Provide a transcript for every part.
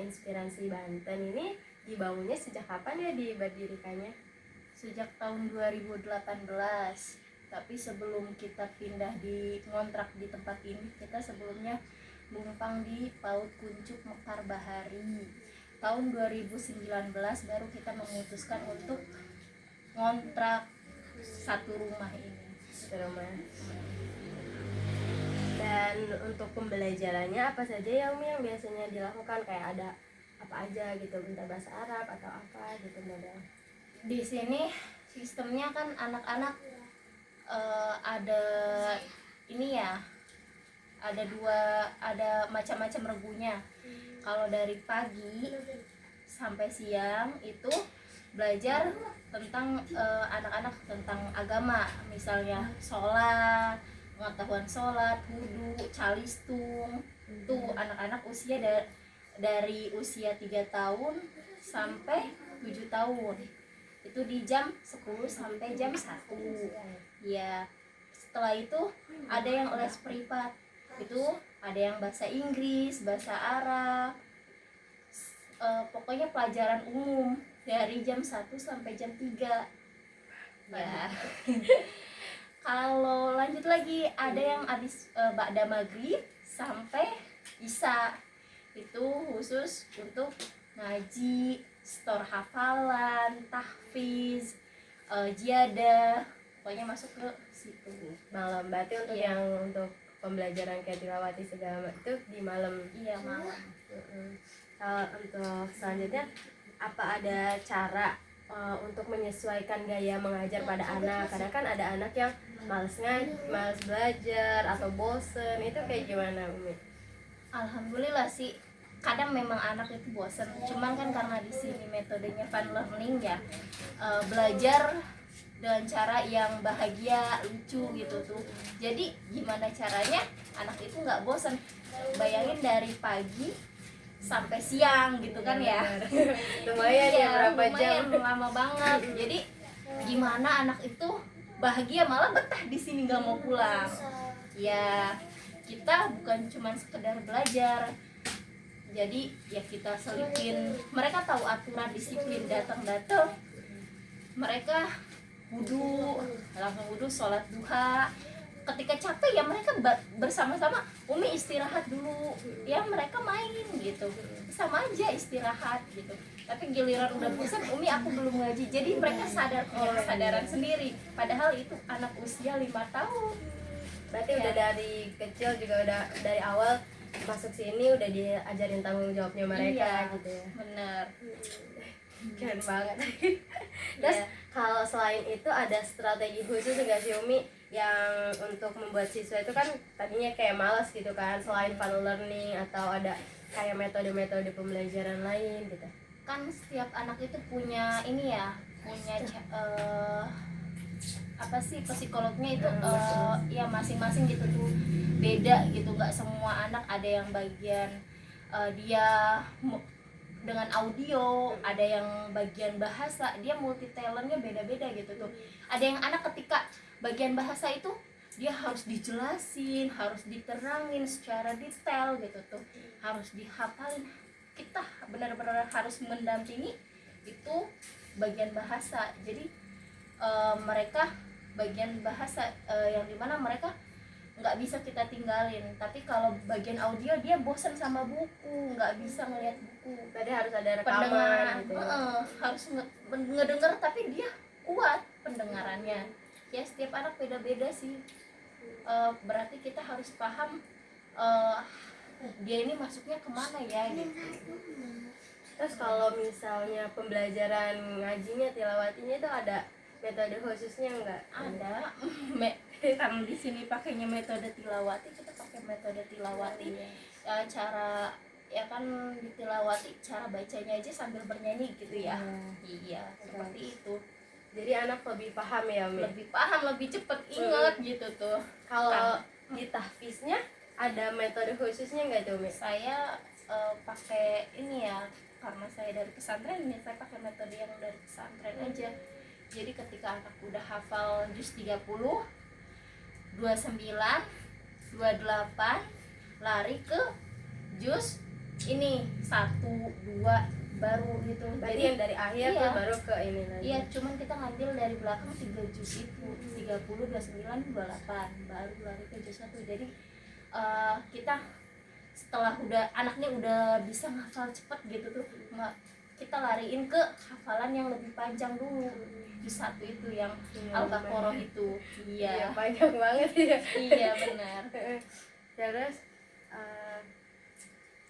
Inspirasi Banten ini dibangunnya sejak kapan ya didirikannya? Sejak tahun 2018. Tapi sebelum kita pindah di ngontrak di tempat ini, kita sebelumnya numpang di PAUD Kuncup Mekar Bahari. Tahun 2019 baru kita memutuskan untuk ngontrak satu rumah ini. Rumah. Dan untuk pembelajarannya apa saja ya Umi yang biasanya dilakukan, kayak ada apa aja gitu, minta bahasa Arab atau apa gitu model? Di sini sistemnya kan anak-anak ada ini ya, ada macam-macam regunya. Kalau dari pagi sampai siang itu belajar tentang anak-anak tentang agama, misalnya sholat, pengetahuan sholat, wudhu, calistung. Tuh anak-anak usia dari usia 3 tahun sampai 7 tahun. Itu di jam 10 sampai jam 1. Ya, setelah itu ada yang les privat. Itu ada yang bahasa Inggris, bahasa Arab. Pokoknya pelajaran umum dari jam 1 sampai jam 3. Ya. Kalau lanjut lagi ada yang habis ba'da maghrib sampai isya. Itu khusus untuk ngaji, setor hafalan, tahfiz, jiadah, pokoknya masuk ke situ Malam. Berarti untuk Iya. yang untuk pembelajaran kayak tilawati segala itu di malam. Iya, malam. Kalau untuk selanjutnya apa ada cara untuk menyesuaikan gaya mengajar pada anak? Karena kan ada anak yang males belajar atau bosen, itu kayak gimana Umi? Alhamdulillah sih, kadang memang anak itu bosan. Cuman kan karena di sini metodenya fun learning ya, belajar dengan cara yang bahagia, lucu gitu tuh. Jadi gimana caranya anak itu nggak bosan? Bayangin dari pagi sampai siang gitu kan ya. Lumayan ya, berapa jam? Lumayan lama banget. Jadi gimana anak itu bahagia, malah betah di sini nggak mau pulang. Ya kita bukan cuma sekedar belajar, jadi ya kita selipin, mereka tahu aturan disiplin, datang mereka wudhu, langsung wudhu, sholat duha. Ketika capek ya mereka bersama-sama, Umi istirahat dulu, ya mereka main gitu, sama aja istirahat gitu. Tapi giliran udah bosan, Umi aku belum ngaji, jadi mereka punya kesadaran sendiri, padahal itu anak usia 5 tahun. Berarti udah dari kecil juga udah dari awal masuk sini udah diajarin tanggung jawabnya mereka. Iya, gitu ya. Bener. Keren banget. Terus kalau selain itu ada strategi khusus nggak sih Umi yang untuk membuat siswa itu, kan tadinya kayak malas gitu kan, selain fun learning atau ada kayak metode-metode pembelajaran lain gitu? Kan setiap anak itu punya ini ya, punya apa sih, psikolognya itu ya masing-masing gitu tuh, beda gitu. Nggak semua anak ada yang bagian dia dengan audio, ada yang bagian bahasa, dia multi talentnya beda-beda gitu tuh. Ada yang anak ketika bagian bahasa itu dia harus dijelasin, harus diterangin secara detail gitu tuh, harus dihafalin. Kita benar-benar harus mendampingi itu bagian bahasa. Jadi mereka bagian bahasa yang dimana mereka nggak bisa kita tinggalin. Tapi kalau bagian audio dia bosan sama buku, nggak bisa ngeliat buku. Tadi harus ada rekaman Pendengar gitu ya. harus ngedenger, tapi dia kuat pendengarannya. Ya setiap anak beda-beda sih. Berarti kita harus paham dia ini masuknya kemana ya gitu. Terus kalau misalnya pembelajaran ngajinya, tilawatinya itu ada metode khususnya nggak? Ada. Karena di sini pakainya metode tilawati, kita pakai metode tilawati. Cara ya kan ditilawati, cara bacanya aja sambil bernyanyi gitu ya. Iya, seperti itu. Jadi anak lebih paham ya, Mi? Lebih paham, lebih cepet inget gitu tuh. Kalau di tahfiznya ada metode khususnya nggak tuh, Mi? Saya pakai ini ya, karena saya dari pesantren ini, saya pakai metode yang dari pesantren aja. Jadi ketika anak udah hafal juz 30, 29, 28, lari ke juz ini 1, 2 baru gitu. Berarti Jadi yang dari akhir iya. tuh baru ke ini lagi. iya, cuman kita ngambil dari belakang 3 juz itu, 30, 29, 28 baru lari ke juz 1. Jadi kita setelah udah anaknya udah bisa ngafal cepet gitu tuh, kita lariin ke hafalan yang lebih panjang dulu. Juz 1 itu yang Al-Baqarah itu. Iya, Iya. panjang banget ya. Iya benar. Terus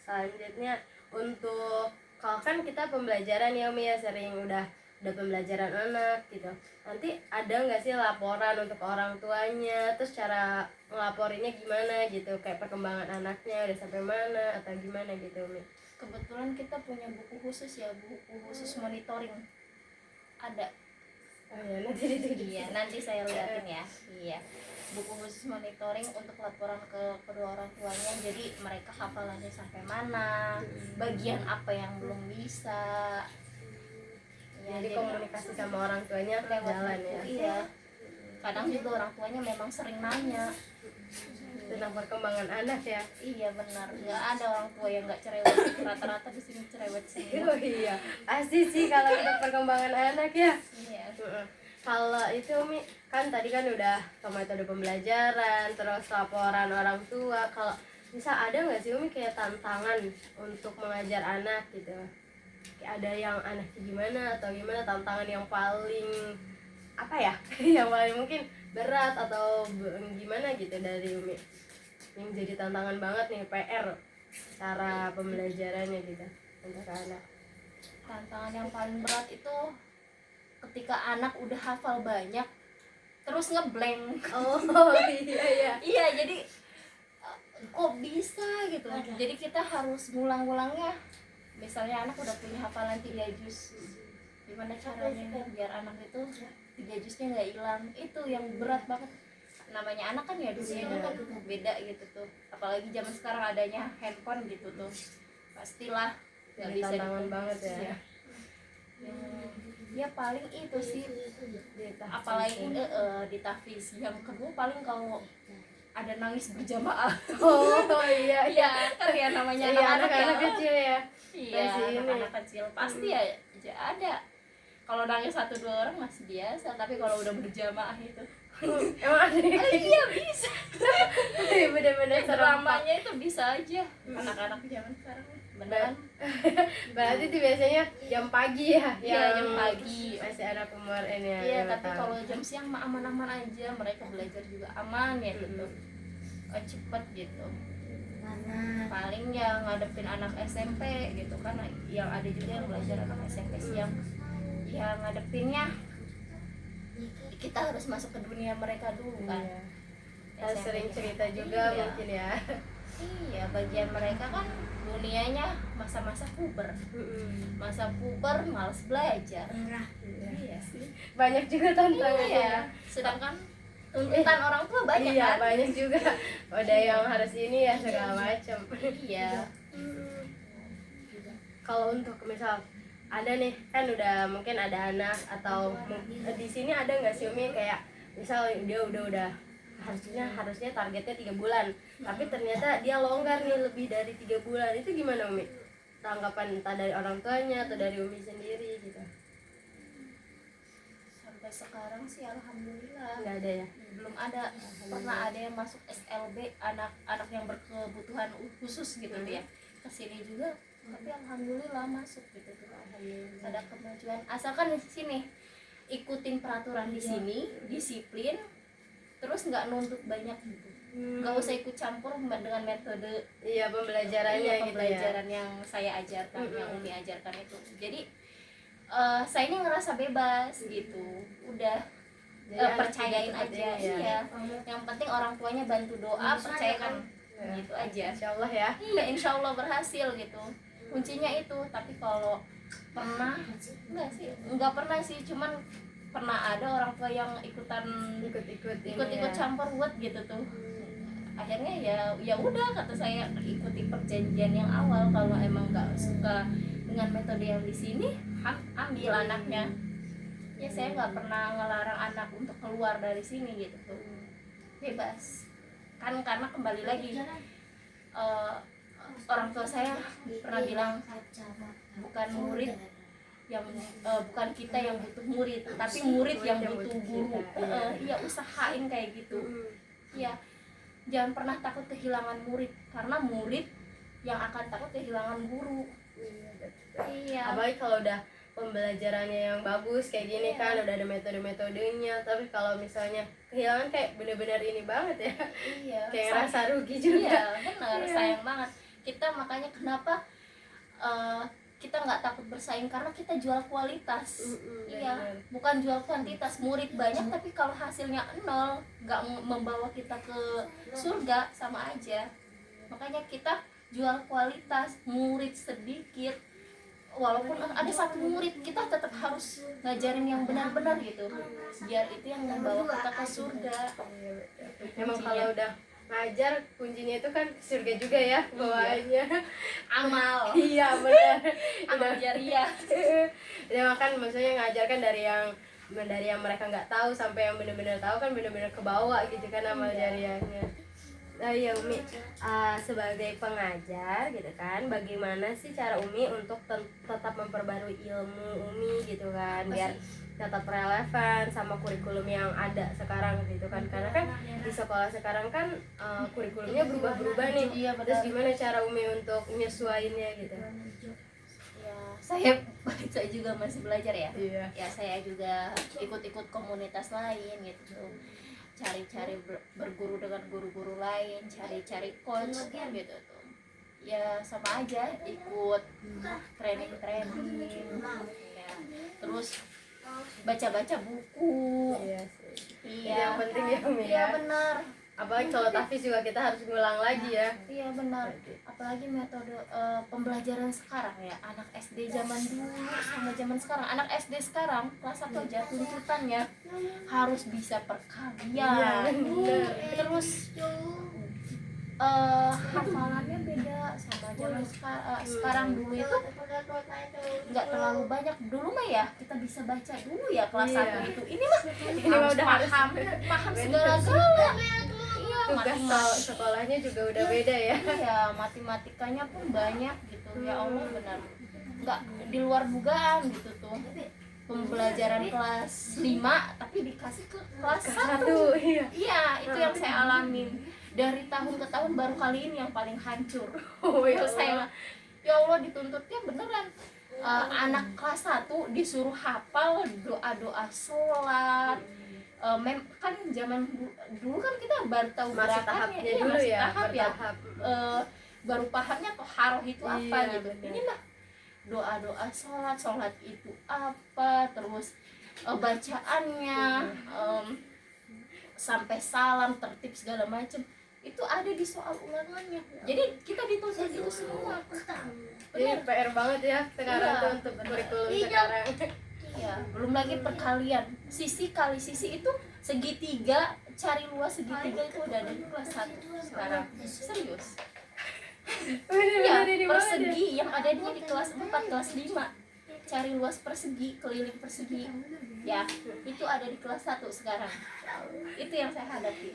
selanjutnya untuk kalau kan kita pembelajaran ya Umi ya, sering udah pembelajaran anak gitu. Nanti ada nggak sih laporan untuk orang tuanya, terus cara ngelaporinnya gimana gitu, kayak perkembangan anaknya udah sampai mana atau gimana gitu Umi? Kebetulan kita punya buku khusus ya, buku khusus monitoring. Ada. Oh ya, nanti ditunjukin. Iya, nanti saya liatin ya. Iya. Buku khusus monitoring untuk laporan ke kedua orang tuanya. Jadi mereka hafalannya sampai mana, bagian apa yang belum bisa. Ya, Jadi komunikasi sama orang tuanya lewat jalan buku, ya. iya. Kadang juga orang tuanya memang sering nanya. Tentang perkembangan anak ya. Iya benar, nggak ada orang tua yang nggak cerewet. Rata-rata di sini cerewet semua. Oh iya, pasti sih kalau untuk perkembangan anak ya. Iya. Kalau itu Umi kan tadi kan udah ke metode pembelajaran, terus laporan orang tua. Kalau bisa ada nggak sih Umi kayak tantangan untuk mengajar anak gitu? Kayak ada yang anaknya gimana atau gimana, tantangan yang paling apa ya? Yang paling mungkin berat atau gimana gitu dari Umi? Yang jadi tantangan banget nih, PR cara pembelajarannya gitu untuk anak. Tantangan yang paling berat itu ketika anak udah hafal banyak terus ngeblank. Oh iya iya. Iya, jadi kok bisa gitu. Jadi kita harus ngulang-ngulangnya. Misalnya anak udah punya hafalan 3 juz, gimana caranya biar anak itu 3 juznya nggak hilang. Itu yang berat banget. Namanya anak kan ya dunia kan beda gitu tuh. Apalagi zaman sekarang adanya handphone gitu tuh, pastilah nggak Jadi bisa tantangan banget ya. Iya. Ya paling itu sih, apalagi di tahfiz. Yang kedua paling kalau ada nangis berjamaah. Oh iya iya. Iya kan ya, namanya Iya, anak-anak anak-anak ya. kecil ya. Iya, Masih ini. anak-anak kecil pasti ya ada. Kalau nangis 1-2 orang masih biasa, tapi kalau udah berjamaah itu Emang ada yang kayak iya bisa. bener-bener serempak. Dramanya itu bisa aja. Anak-anak zaman sekarang beneran. Berarti itu biasanya jam pagi ya? Iya, yang jam pagi. Masih anak umur ini ya. Iya, 5 tapi tahun. kalau jam siang mah aman-aman aja, mereka belajar juga aman ya gitu. Cepet gitu. Paling yang ngadepin anak SMP gitu kan, yang ada juga yang belajar anak SMP siang. Yang ngadepinnya kita harus masuk ke dunia mereka dulu kan. Iya. Harus SMP. sering cerita juga Iya. mungkin ya. Iya, bagian mereka kan dunianya masa-masa puber. Masa puber malas belajar. Iya sih. Banyak juga tantangannya. Iya. Sedangkan tuntutan orang tua banyak Iya, kan? banyak juga. Ada yang harus ini ya segala macam. Iya. Kalau untuk misal ada nih kan udah mungkin ada anak atau di sini ada nggak sih Umi kayak misal dia udah harusnya targetnya 3 bulan tapi ternyata dia longgar nih lebih dari 3 bulan, itu gimana Umi? Tanggapan entah dari orang tuanya atau dari Umi sendiri gitu? Sampai sekarang sih alhamdulillah Nggak ada ya? belum ada. Pernah ada yang masuk SLB, anak-anak yang berkebutuhan khusus gitu ya, kesini juga, tapi alhamdulillah masuk gitu tuh. Ada kemajuan asalkan di sini ikutin peraturan di sini, disiplin, terus nggak nuntut banyak gitu. Nggak usah ikut campur dengan metode Iya pembelajarannya gitu ya. pembelajaran yang saya ajarkan, yang Umi ajarkan itu. Jadi saya ini ngerasa bebas gitu, udah Jadi anak percayain cepet aja. ini ya. Iya, yang penting orang tuanya bantu doa, percayakan gitu aja. Insya Allah ya. Iya, insya Allah berhasil gitu, kuncinya itu. Tapi kalau pernah nggak pernah sih, cuman pernah ada orang tua yang ikut-ikut Ikut-ikut campur buat gitu tuh. Akhirnya ya udah, kata saya ikuti perjanjian yang awal. Kalau emang nggak suka dengan metode yang di sini, ambil anaknya. Ya saya nggak pernah ngelarang anak untuk keluar dari sini gitu tuh, bebas kan, karena kembali lagi orang tua saya pernah bilang bukan murid yang bukan kita yang butuh murid, tapi murid yang butuh guru. Iya, usahain kayak gitu. Iya, jangan pernah takut kehilangan murid, karena murid yang akan takut kehilangan guru. Iya. Apalagi kalau udah pembelajarannya yang bagus kayak gini kan, udah ada metode-metodenya. Tapi kalau misalnya kehilangan kayak bener-bener ini banget ya. Iya. Kayak ngerasa rugi juga. Iya, benar, sayang banget. Kita makanya kenapa kita nggak takut bersaing, karena kita jual kualitas. Iya, bukan jual kuantitas. Murid banyak tapi kalau hasilnya nol, nggak membawa kita ke surga, sama aja. Makanya kita jual kualitas. Murid sedikit, walaupun ada satu murid, kita tetap harus ngajarin yang benar-benar gitu, biar itu yang membawa kita ke surga. Memang kalau udah ngajar kuncinya itu kan surga juga ya bawaannya. Amal. Iya benar. Amal jariah. Ya kan maksudnya ngajarkan dari yang mereka nggak tahu sampai yang benar-benar tahu kan, benar-benar ke bawah gitu kan amal jariahnya. Nah ya Umi, sebagai pengajar gitu kan, bagaimana sih cara Umi untuk tetap memperbarui ilmu Umi gitu kan, biar tetap relevan sama kurikulum yang ada sekarang gitu kan, karena kan di sekolah sekarang kan kurikulumnya berubah-berubah nih. Iya, benar. Terus gimana cara Umi untuk menyesuaikannya gitu? Ya, saya juga masih belajar ya. Iya. Ya, saya juga ikut-ikut komunitas lain gitu, cari-cari berguru dengan guru-guru lain, cari-cari coach gitu tuh. Ya sama aja, ikut training ya. Terus baca-baca buku. Iya sih. Iya. Yang penting ya Umi Iya ya. benar. Apalagi kalau tahfiz juga kita harus ngulang lagi ya. Iya benar. Apalagi metode pembelajaran sekarang ya, anak SD zaman dulu sama zaman sekarang. Anak SD sekarang kelas 1 aja tuntutannya harus bisa perkalian. Iya, benar. Terus hafalannya beda sama zaman sekarang. Dulu itu nggak terlalu banyak. Dulu mah ya kita bisa baca dulu ya kelas 1 itu. Ini mah udah paham segala-gala. Iya, Tugas sekolahnya juga udah beda ya. Iya, matematikanya pun banyak gitu. Ya Allah, benar. Nggak di luar dugaan gitu tuh. Pembelajaran kelas 5 tapi dikasih ke kelas 1. Iya. Iya, itu yang saya alamin. Dari tahun ke tahun baru kali ini yang paling hancur. Oh ya Terus Allah. ya Allah, dituntutnya beneran. Anak kelas 1 disuruh hafal doa-doa sholat. Kan zaman dulu kan kita baru tahu Masih gerakannya, tahapnya iya, dulu masih ya, tahap ya. bertahap. Baru pahamnya toharoh itu apa Iya, gitu. benar. Ini mah doa-doa sholat itu apa, terus bacaannya, sampai salam, tertib segala macam itu ada di soal ulangannya. Jadi kita dituntut itu semua. Jadi PR banget ya sekarang Iya, tuh untuk benar. kurikulum sekarang. Iya, belum lagi perkalian. Sisi kali sisi itu segitiga, cari luas segitiga itu udah ada di kelas 1 sekarang. Serius. Iya, Bener-bener ini banget ya. persegi yang ada di kelas 4, kelas 5. Cari luas persegi, keliling persegi. Ya, itu ada di kelas 1 sekarang. Itu yang saya hadapi.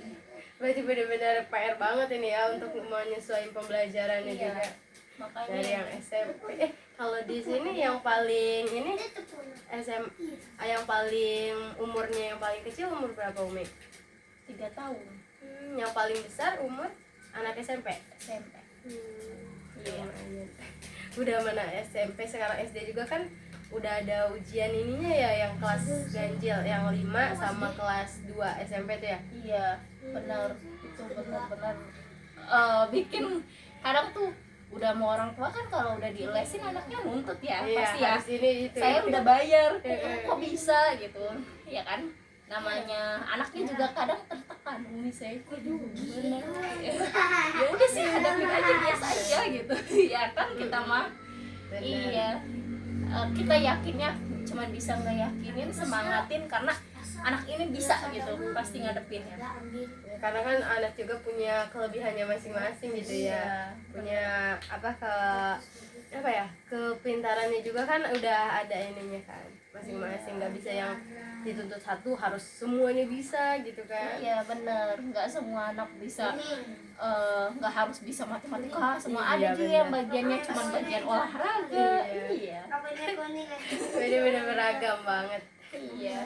Berarti bener-bener PR banget ini ya untuk menyesuaikan pembelajarannya Iya. juga. Makanya Dari yang SMP. Kalau di sini yang paling ini yang paling umurnya yang paling kecil umur berapa Umi? 3 tahun Yang paling besar umur anak SMP. SMP. Iya. Udah mana SMP, sekarang SD juga kan udah ada ujian ininya ya, yang kelas ganjil yang 5 sama kelas 2 SMP tuh ya. Iya, benar. Itu benar-benar bikin kadang tuh udah mau orang tua kan kalau udah dilesin anaknya nuntut ya, Iya, pasti ya. harus ini itu. Saya udah bayar, Iya. kok bisa gitu, ya kan? Namanya anaknya juga kadang tertekan, ini saya bener ya udah sih, hadapin aja biasa aja gitu. Ya kan, kita mah Benar. iya, kita yakinnya cuma bisa ngeyakinin, semangatin karena anak ini bisa gitu, pasti ngadepinnya. Ya, karena kan anak juga punya kelebihannya masing-masing gitu ya. Iya. Punya apa apa ya, kepintarannya juga kan udah ada ininya kan masing-masing, nggak bisa yang dituntut satu harus semuanya bisa gitu kan. Iya bener, nggak semua anak bisa, nggak harus bisa matematika semua. Iya, Ada juga bener. yang bagiannya cuma bagian olahraga. Iya. Iya. Beda-beda beragam banget. Iya.